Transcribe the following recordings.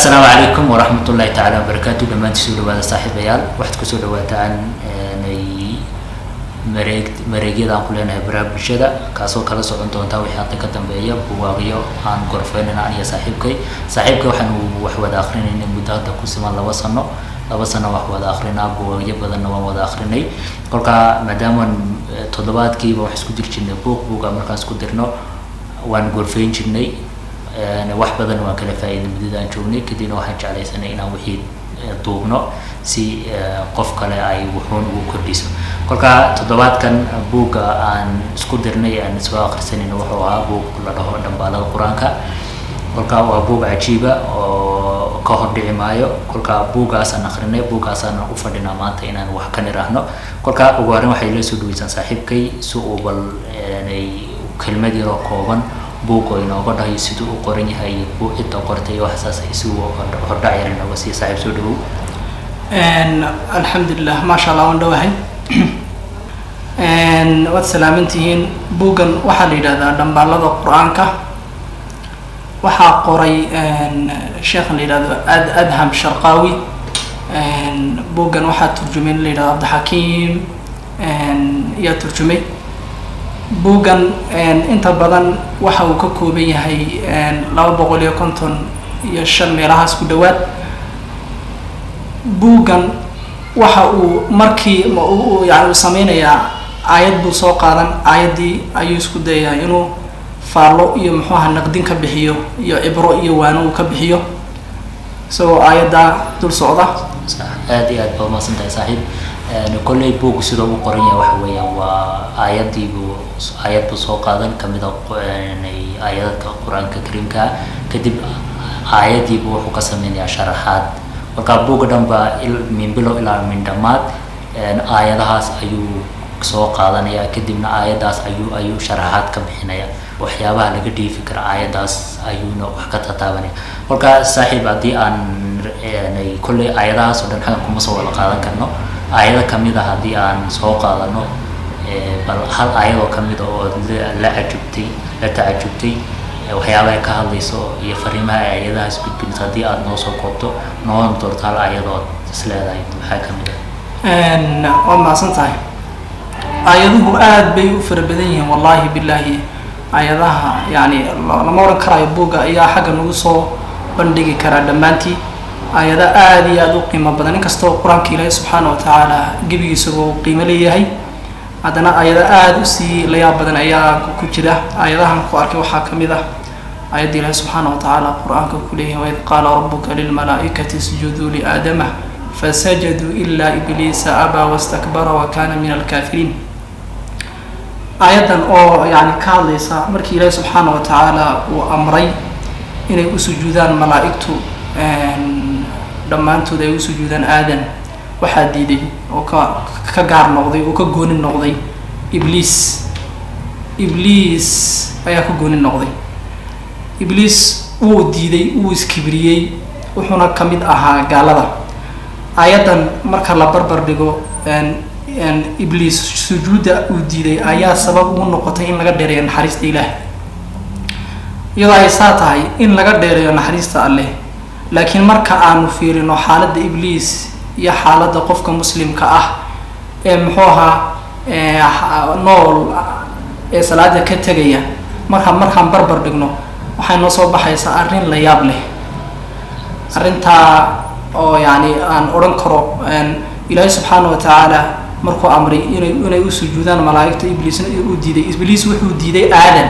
السلام عليكم ورحمة الله تعالى وبركاته. لما تسولوا هذا صاحب عيال واحد كسولوا عن mareegyada aan ku leenahay baraha bulshada kaasoo kala socon doonta wixii hadda ka dambeeya buugaagyo aan gorfeynana aniga saaxiibkay waxaan wax wada akhrinay muddo hadda ku siman 2 sano wax wada akhrinaa buugaagyo badanna waan wada akhrinay kolka maadaama toddobaadkiiba wax isku dirjinay buuga markaas ku dirno waan gorfeyn jirnay wax badan waan kala faa'iiday muddada aan joognay kadibna waxaan jeclaysanay inaan wixii duubno si qof kale ay wuxuun ugu kordhiso kolka toddobaadkan buuga aan isku dirnay aan soo akhrisanayno wuxuu ahaa buug la dhaho dhambaalada quraanka kolka waa buug cajiiba oo ka hor dhici maayo kolka buugaas aan akhrinay buugaas aan u fadhinaa maanta inaan wax ka niraahno kolka ugu horreyn waxay la soo dhaweeysan saaxiibkay si uu bal inay kelmad yar oo kooban buugo inooga dhahay siduu u qoran yahay buuxinta qortay wax saas ay soo hordhacayeen oo si saaxiib soo dhawow alxamdulillah ma sha Allah wandhawahay wad salaamantihiin buugan waxa la yiraahdaa dhambaalada quraanka waxa qoray sheekh la yiraahdo adham sharqawi buugan waxa turjumay la yiraahdo abdulhakim ya turjumay buugan inta badan waxa uu ka kooban yahay 255 meelahaas ku dhawaad buugan waxa uu markii uu sameeynaya aayad buu soo qaadan aayadii ayuu isku dayaa inuu faalo iyo muxuu naqdin ka bixiyo iyo ibro iyo waano uu ka bixiyo soo aayada dul socda aad iyo aad baa maasantahay saaxiib كل بوق سيرو قرنيا وحويا وآيات آيات بسوق هذا كمذا آيات القرآن الكريم كتب آيات يبوح قسمين يا شرحات وكابوق دم من بلو إلى من دمات آيات هاس أيو سوق هذا يا كتبنا آيات هاس أيو شرحات كم هنا وحيابها لقدي فكرة آيات هاس أيو نوع حكتها تابني وكا صاحب أدي أن كل آيات هاس ودن حاجة كمسوا لقاذا كنو آيات كميدة هذه عن سوق على نو بل هل آيات كميدة أو لا تعجبتي وحياة كهذه سو يفرمها آيات هسبت بنتادي عن نو سوق قطو نو انطرت هل آيات سلاذا يتبحى كميدة وما سنتهي آياته آد بيوفر بدنيه والله بالله آياتها يعني لما ورن كرا يبوغا إيا حاجة نوصو بندقي كرا دمانتي آيادا آد يادو قيمة بدن كستو قرآن كإلهي سبحانه وتعالى جبي يسوع قيمة ليهي عدنا آيادا آد سي ليا بدن أيا كجرا آيادا هم قارك وحاكم ذا آيات الله سبحانه وتعالى قرآن كله وإذ قال ربك للملائكة اسجدوا لآدم فسجدوا إلا إبليس أبى واستكبر وكان من الكافرين آيادا أو يعني كاليسا مركي الله سبحانه وتعالى وأمري إن يسجدان ملائكته dhammaantood ay u sujuudaan aadan waxa diiday oo ka gaar noqday oo ka goonin noqday ibliis ayaa ka goonin noqday ibliis uu diiday uu iskibriyay wuxuuna kamid ahaa gaalada aayadan marka la barbar dhigo ibliis sujuuda uu diiday ayaa sabab u noqotay in laga dheereeyo naxariista Ilaahay iyadoo ay tahay in laga dheereeyo naxariista Alle لكن مركا آنو فيرينو حالة إبليس يا حالة قفك مسلم كأه محوها نول صلاة كتجية مركا بربر بجنو وحين نصوب بحيس أرين ليابله أرين تا أو يعني أن أورنكرو أن إلهي سبحانه وتعالى مركو أمري إنه يسجدان ملائكة إبليس وديده إبليس وحوديده آدم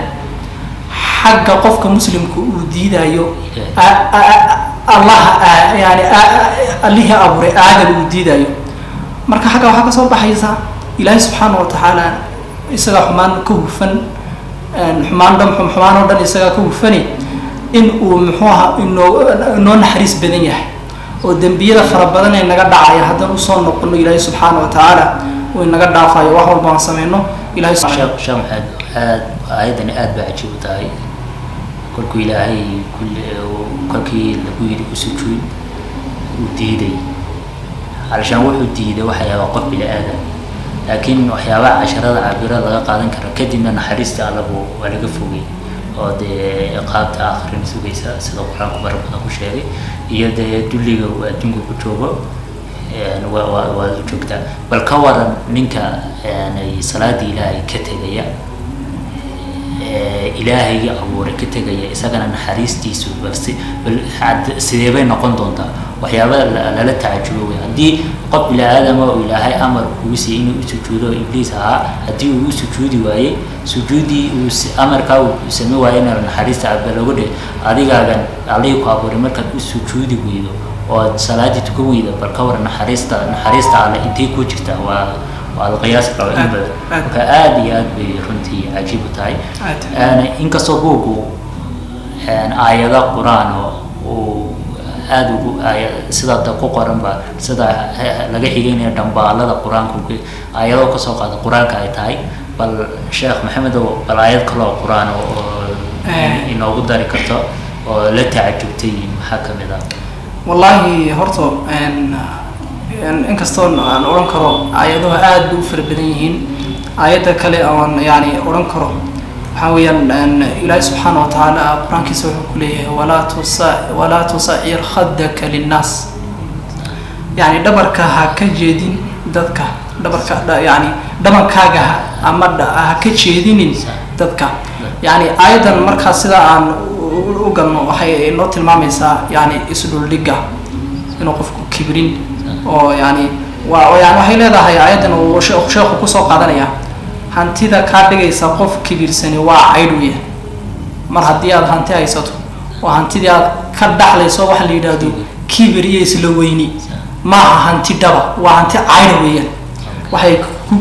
حق قفك مسلم كوديده يو الله يعني الله أبوري آدم وديده مركا حاجة وحاجة صوب بحيسا إلهي سبحانه وتعالى إسقى حمان كوفن حمان دم حمان ودن إسقى كوفني إن ومحوها إنه نحرس بدنيه والدنبية فربنا إن قد عاية هذا وصل نقول إلهي سبحانه وتعالى وإن قد عفا يوحول بانسمينه إلهي سبحانه شام أيضا بعجيب تاي كل إلهي كل لقيه سجود وديدي علشان وحده ديده وحياة وقف بلا آدم لكن وحياة 10 عبيرة لغا قادن كرا كدبنا نحرست على ولغا فوقي oo dee qaabta akhrin sugaysa sida quraanku barabada ku sheegay iyo dee dulliga uu adduunka ku joogo waa joogtaa bal ka waran ninka salaadii ilaahay ka tegaya ilaahay abuuray ka tegaya isagana naxariistiisu sidee bay noqon doontaa waxyaaba lala tacajubo haddii qof ila aadama oo ilaahay amar uu siiyay inuu sujuudo ibliis ahaa haddii uu sujuudi waayey sujuudii uu amarka uu sameeyay waayna naxariista abaloga dhig adigaagan Allihii ku abuuray markaad u sujuudi weydo oo salaadii tuko weydo bal ka waran naxariista Alle intee ku jirta waa القياس قوي بدر وكأدي برنتي عجيب تاي أنا إنك صبوغو آيات القرآن وآدو سدا دقو قرآن با سدا لقى حيجين دمبا على القرآن كوكي آيات كسوق القرآن كايتاي بل شيخ محمد بل آيات كلا القرآن إنه قدر كتو ولا تعجبتي محكم ذا والله هرتو إن كستون عن أورانكرو آياتها آد بوفر بديهين آيات كله أو يعني أورانكرو حاويا أن إلهي سبحانه وتعالى قرآن كسوه كله ولا تصعر خدك للناس يعني دبرك هكجدين دتك دبرك يعني دمك هاجها أما هكجدين دتك يعني أيضا مركز سدا عن أوجن وحي نوت المامسة يعني يسدول لجا إنه قف كبرين oo yani waxay leedahay ayadan oo sheekhu ku soo qaadanaya hantida ka dhigaysa qof kibirsani waa ayduye mar haddii aad hanti haysato oo hantidii aad ka dhaxlayso waxa la yiraahdo kibiriye isla weyni ma hanti daba waa hanti aydu weeyaan waxay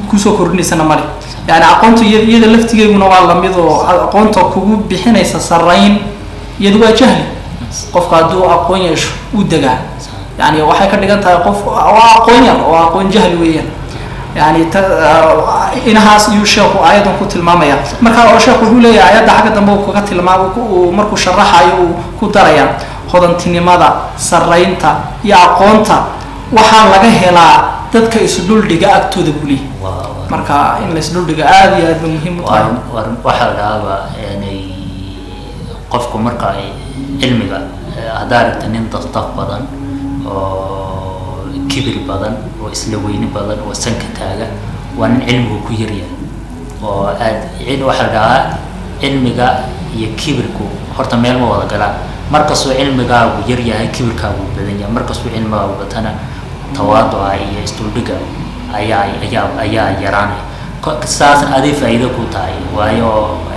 ku soo kordhinaysaa mali yani aqoontu iyada laftigeeduna waa la mid oo aqoonta kugu bixinaysa sarayn iyadu waa jahli qofka hadduu aqoon yeesho u dagaa يعني waxay ka dhigan tahay qof aqoon oo aqoon jahli weeyaan yani inahaas uu sheekhu aayadan ku tilmaamaya marka oo sheekhu uu leeyahay aayada xagga dambe uu ka tilmaamo markuu sharaxayo uu ku daraya hodantinimada saraynta iyo aqoonta waxa laga helaa dadka isdul dhiga agtooda buli marka in la isdul dhiga aad iyo aad muhiim u tahay waxa laga yani qofku marka cilmiga hadaarta nin dastaf badan كبر بدن وإسلويني بدن وسنك تاجا وان علمه كيريا وعين واحد علمك يكبركو هرت ميل ما ولا قلا مركز علمك ويريا كبرك بدنيا مركز علمك وبتنا تواضع يستولدك أيا يراني كساس هذه فائدة كوتاي ويا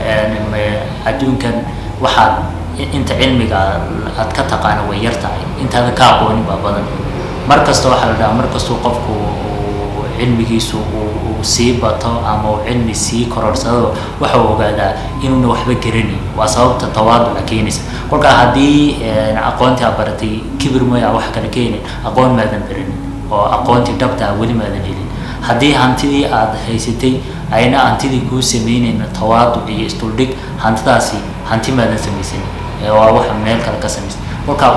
يعني أدون كان واحد أنت علمك أتكتقان ويرتاي أنت هذا كابوني بابدا مركز توحل ده مركز توقفك علمك سو وسيبته أما علمي سي قرار سو وحو قاعد إنه وحبة جرني وأصاب تواضع كينس قلك هذه أقوانتي عبرتي كبر ما يعوح كان كين أقوان ماذا برني أو أقوانتي دبتها ولي ماذا جرين هذه هنتدي عاد هيستي أين هنتدي كوس مين إن تواضع يستولدك هنتداسي هنتي ماذا سميسين وواحد من الكلام وكا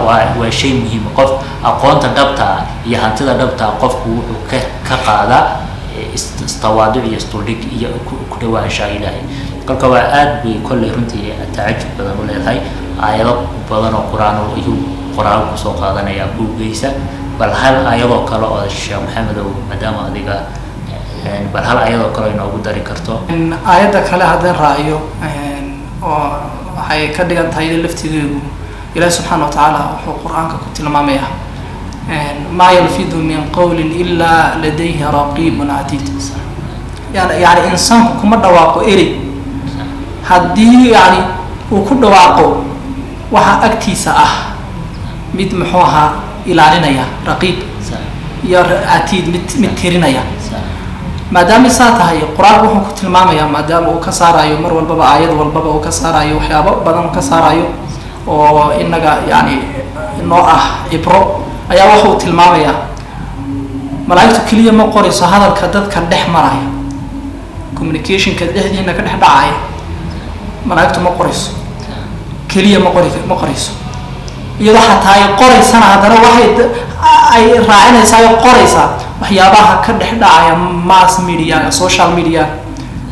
وشيء مهم قف أقوانت دبتها يهانتدا دبتها قف كقاعدة استوادع يستولك كدوا إنشاء إلهي قال كوائد بكل رنتي التعجب بدن ولا هاي آيات بدن القرآن ويو قرآن وسوق هذا نيابو جيسا بل هل آيات كلا الشيخ محمد ومدام هذيك بل هل آيات كلا ينوب داري كرتو آيات كلا هذا رأيه هاي كده تايد لفتي إلهي سبحانه وتعالى وحو قرآنك كنت لماميها ما يلفظ من قول إلا لديه رقيب عتيد يعني إنسان كما دواقو إري هدي يعني وكل دواقو وها أكتيسا مد محوها إلى علينا رقيب يا عتيد مترينيا ما دام ساعتها هي قرآن وحو كنت لماميها ما دام وكسارا يمر والبابا آيات والبابا وكسارا يوحيابا بدن وكسارا يو oo inaga yani noo ibro ayaa wuxuu tilmaamaya malaa'iktu kaliya ma qorayso hadalka dadka dhex maraya communication ka dhexdiina ka dhex dhacaya malaa'iktu ma qorayso kaliya ma qorayso iyadoo xataa ay qoraysana hadana waxay ay raacinaysaa qoraysaa waxyaabaha ka dhex dhacaya mass media social media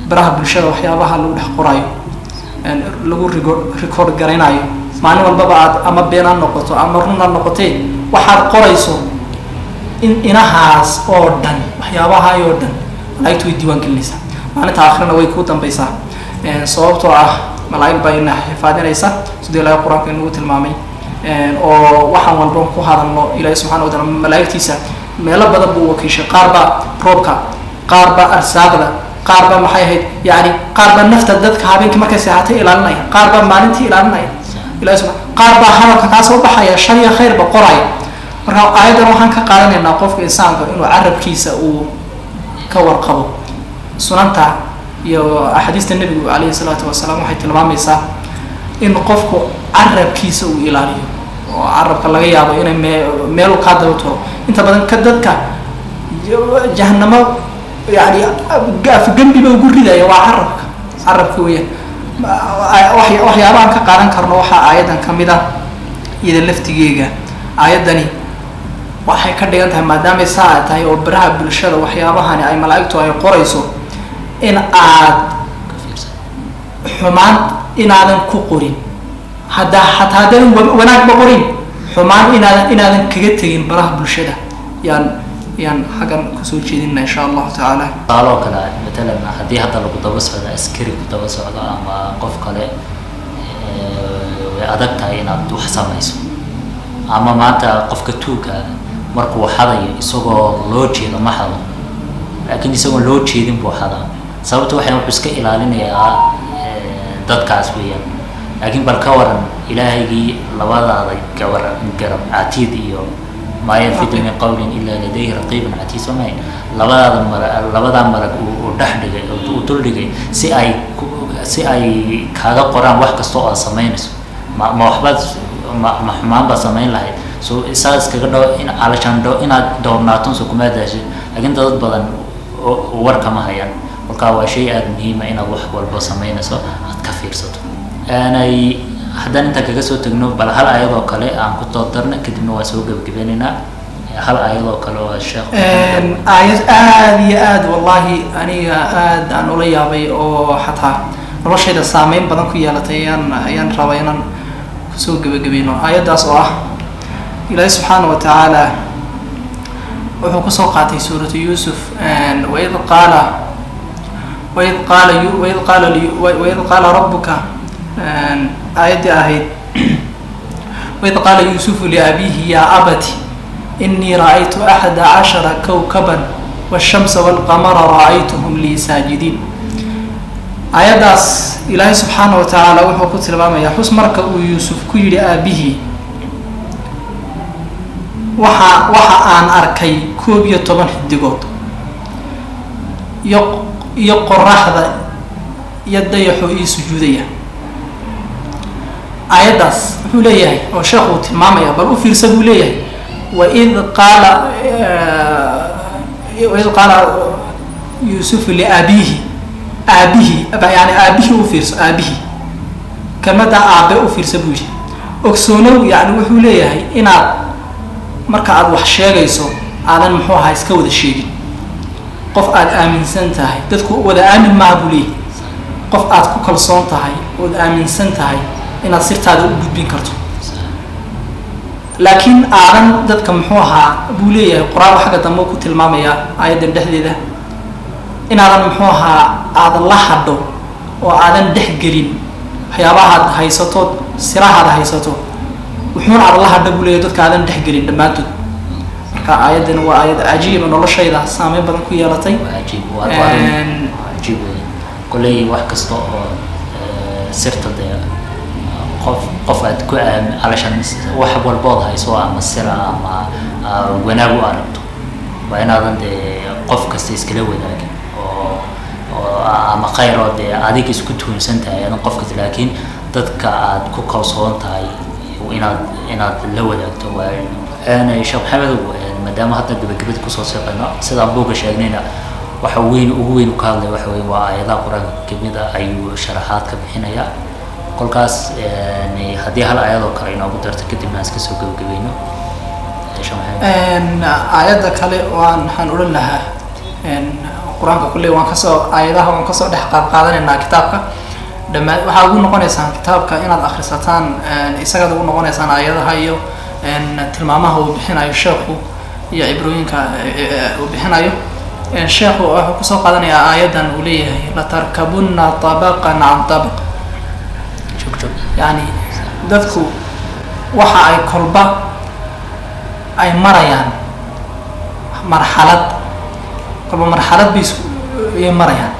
baraha bulshada waxyaabaha lagu dhex qorayo lagu record garaynayo maalin walbaba aad ama been ha noqoto ama run ha noqotee waxaad qorayso in inahaas oo dhan waxyaabaha oo dhan malaa'igtu way diiwaan gelinaysaa maalinta aakhirana way ku dambaysaa sababtoo ah malaa'ig baa ina xifaadinaysa sidii ilaahay qur-aanka inuu tilmaamay oo waxaan walba ku hadalno ilaahay subxaana wa tacaala malaa'igtiisa meelo badan buu wakiishay qaar baa roobka qaar baa arsaaqda qaar baa maxay ahayd yani qaar baa nafta dadka habeenkii markay seexatay ilaalinaya qaar baa maalintii ilaalinaya ilaahay subxaana qaar baa hadalka kaa soo baxaya shar iyo khayrba qoraya marka aayaddan waxaan ka qaadanaynaa qofka insaanka inuu carabkiisa uu ka warqabo sunanta iyo axaadiista nebigu calayhi salaatu wasalaam waxay tilmaamaysaa in qofku carabkiisa uu ilaaliyo oo carabka laga yaabo inay meel uu kaa daba turo inta badan ka dadka jahanamo yani afgembiba ugu ridaya waa carabka weeyaan waxyaabahan ka qaadan karno waxaa aayaddan ka mid ah iyada laftigeega aayaddani waxay ka dhigan tahay maadaamay saa ay tahay oo baraha bulshada waxyaabahani ay malaa'igtu ay qorayso in aad xumaan inaadan ku qorin hataa haddaadan wanaagba qorin xumaan inaadan kaga tegin baraha bulshada yaan xaggan kusoo jeedinna insha allahu tacaala qaaloo kale matalan haddii hadda lagu daba socdo askari ku daba socdo ama qof kale way adag tahay inaad wax samayso ama maanta qofka tuuga markuu xadayo isagoo loo jeedo ma xado laakiin isagoo loo jeedin buu xadaa sababta waxay wuxuu iska ilaalinayaa dadkaas weeyaan laakiin bal ka waran ilaahaygi labadaada garab catiid iyo ما يلفظ من قول إلا لديه رقيب عتيد سمعين لبدا مرق ودحدغي او دلدغي سي اي كاغا قران wax kasto oo sameynayso ma waxbad ma xumaan ba sameyn lahayd so isaas kaga dhaw in alashan dhaw inaad doonaato soo kuma daashay laakiin dad badan warka ma hayaan marka waa shay aad muhiim ah inaad wax walba sameynayso aad ka fiirsato aanay haddaan inta kaga soo tagno bal hal ayadoo kale aan ku toodarna kadibna waa soo gabagabeynayna hal ayadoo kale oo sheekh aayad aad iyo aad wallahi aniga aad aan ula yaabay oo xataa noloshayda saameyn badan ku yeelatay ayaan rabaa inaan kusoo gabagabeyno aayaddaas oo ah ilaahay subxaana wa tacaala wuxuu kusoo qaatay suuratu yuusuf waid qaala rabbuka آياتي أهيد وإذ قال يوسف لأبيه يا أبت إني رأيت 11 كوكبا والشمس والقمر رأيتهم لي ساجدين آياتاس إلهي سبحانه وتعالى وحو كتل باما يا حس مركا يوسف كير أبيه وحا آن أركي كوبية طبان حدقوت يقرح ذا يديحو سجودية آياتاس wuxuu leeyahay oo sheekhu tilmaamaya bal u fiirsa buu leeyahay وإذ قال يوسف لأبيه يعني أبيه وفيرس أبيه كما دا أبي وفيرس بوجي أكسونو يعني wuxuu leeyahay inaad marka aad wax sheegayso aadan muxuu ahaa iska wada sheegin qof aad aaminsan tahay dadku wada aamin ma buli qof aad ku kalsoon tahay oo aaminsan tahay inaad sirtaada u gudbin karto laakiin aadan dadka muxuu ahaa buu leeyahay quraan xagga dambe ku tilmaamaya aayadan dhexdeeda inaadan muxuu ahaa aadan la hadho oo aadan dhexgelin waxyaabaha aad haysato sirahaada haysato wuxuuna aad la hadho buu leeyahay dadka aadan dhexgelin dhammaantood marka aayadan waa aayad cajiib noloshayda saameyn badan ku yeelatay cajiib kulay wax kasta oo sirta qof aad ku alashan wax walbood hayso ama sira ama wanaag u aragto waa inaadan qof kasta iskala wadaagin oo ama khayr oo adiga isku tuunsan tahay adan qof kasta laakiin dadka aad ku kalsoon tahay inaad la wadaagto waa ana sheekh maxamed maadaama hadda gabagabada kusoo socdayna sida buuga sheegnayna waxa ugu weyn ka hadlay waxa weeye waa aayadaha quraanka kamida ayuu sharaxaad ka bixinaya kolkaas haddii hal ayadoo kale inoogu darto kadibna iska soo gabagabayno aayadda kale waxaan odhan lahaa quraanka kulley aayadaha waan kasoo dhex qaadanaynaa kitaabka dhammaan waxaa ugu noqonaysaan kitaabka inaad akhrisataan isagaad ugu noqonaysaan aayadaha iyo tilmaamaha uu bixinayo sheekhu iyo cibrooyinka uu bixinayo sheekhu wuxuu kusoo qaadanayaa aayadan uu leeyahay latarkabunna tabaqan can tabaq yani dadku waxa ay kolba ay marayaan marxalad kolba marxalad bay marayaan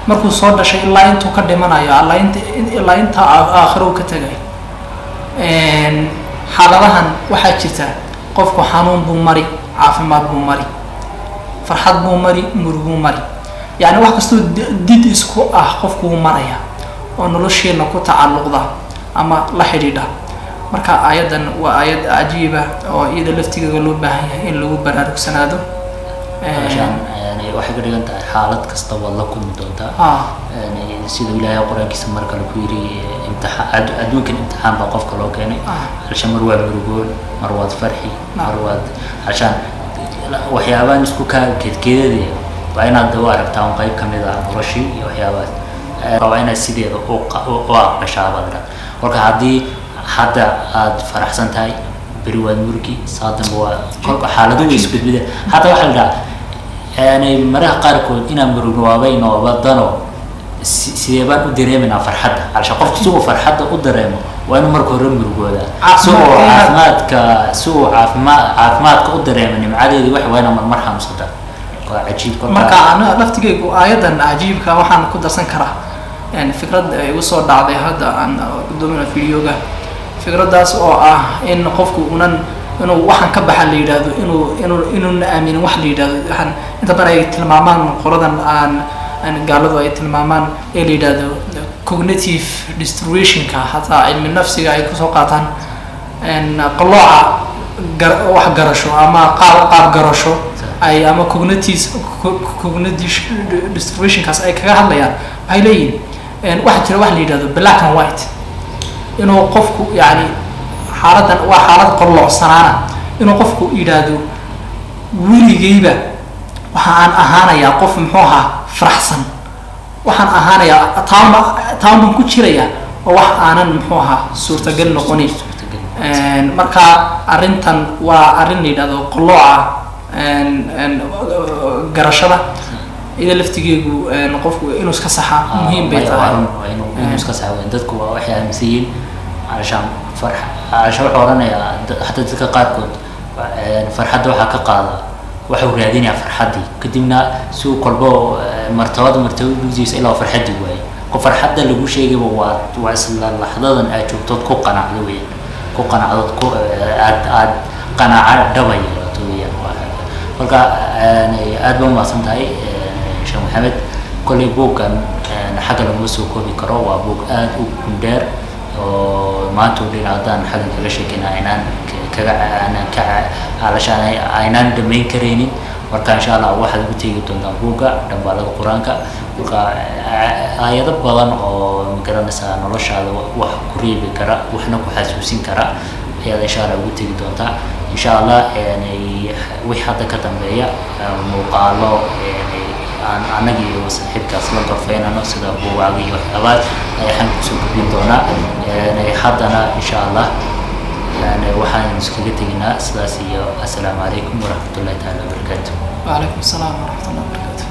markuu soo dhashay ilaa intuu ka dhimanayo ilaa inta aakhiro uu ka tagay xaaladahan waxaa jirta qofku xanuun buu mari caafimaad buu mari farxad buu mari muruguu mari yani wax kastoo did isku ah qofku wuu maraya oo nolosheena ku tacalluqda ama la xidhiidha marka aayadan waa aayad cajiiba oo iyada laftigeeda loo baahan yahay in lagu baraarugsanaado waxay ka dhigan tahay xaalad kasta waad la kulmi doontaa sida ilaahay qur-aankiisa mar kale ku yidhi adduunkan imtixaan baa qofka loo keenay halshan mar waad murugoon mar waad farxi mar waad halshan waxyaabaan isku kaa keedkeedadii waa inaad u aragtaa un qayb kamid ah noloshii iyo waxyaabaas waa inaad sideeda u aqbashaabadra marka haddii hadda aad faraxsan tahay beri waad murugi saadanba waa kolka xaaladu way isbedbedeen hataa waxaa la dhahaa يعني مرة قاركود إنا مرنوابين وبدنو سيبان ودريمنا فرحدة علشان قف سوء فرحدة ودريمه وأنا مركو رمرجودا سوء عافمات كودريمني معادي دي واحد وأنا من مرحم صدق عجيب marka ana laftigeygu aayadan cajiibka waxaan ku darsan karaa yani fikrad ay u soo dhacday hadda aan guddoomina videoga fikradaas oo ah in qofku inuu waxaan ka baxa la yiraahdo inuu aaminin wax la yiraahdo waxaan inta badan ay tilmaamaan qoradan aan gaaladu ay tilmaamaan ee la yiraahdo cognitive distortion-ka hataa cilmi nafsiga ay ku soo qaataan qalooca wax garasho ama qaab garasho ay ama cognitive distortion-kaas ay kaga hadlayaan waxay leeyihiin waxa jira wax la yiraahdo black and white inuu qofku yani xaaladan waa xaalad qolocsanaana inuu qofku yiraahdo wiligeyba waxa aan ahaanayaa qof muxuu ahaa faraxsan waxaan ahaanayaa taama ku jiraya oo wax aanan muxuu ahaa suurtagal noqonin marka arrintan waa arrin la yidhaahdo qolooca garashada ida laftigeegu qofku inuu iska saxaa muhiim bay tahay inuu iska saxaa dadku waa waxay aaminsan علشان فرح علشان حورنا يا حتى تلك قاركود فرحة وحى كقاضي وحول رادين يا فرحتي قدمنا سوق قلبه مرتبط جزيس إلى فرحتي وعي وفرحة اللي هو شيء وصل اللحظة أن أشوف تدكو قناع ذوي كو قناع تدكو عاد قناع دوي توي فلقى يعني أدبم ما سنتهاي شيخ محمد كل بوك كان حاجة لمسوكو بكرة وبوك آد وكندر maanta oo dhinacdaan xagan kaga sheekina inaan علشان aynaan dhamayn kareynin marka insha Allah waxaad ugu teegi doontaa buuga dhanbaalada quraanka marka aayado badan oo magaranaysa noloshaada wax ku reebi kara waxna ku xasuusin kara ayaad insha Allah ugu teegi doontaa insha Allah yani wixii hadda ka dambeeya muuqaalo anagi iyo saaxiibkaas la gorfeynano sida buugaagi iyo waxyaabad ayaan kusoo gudbin doonaa haddana insha Allah waxaan iskaga teginaa sidaas iyo assalaamu calaykum waraxmatullaahi taala wabarakaatuh. Wa calaykum assalaam waraxmatullaahi wabarakaatuh.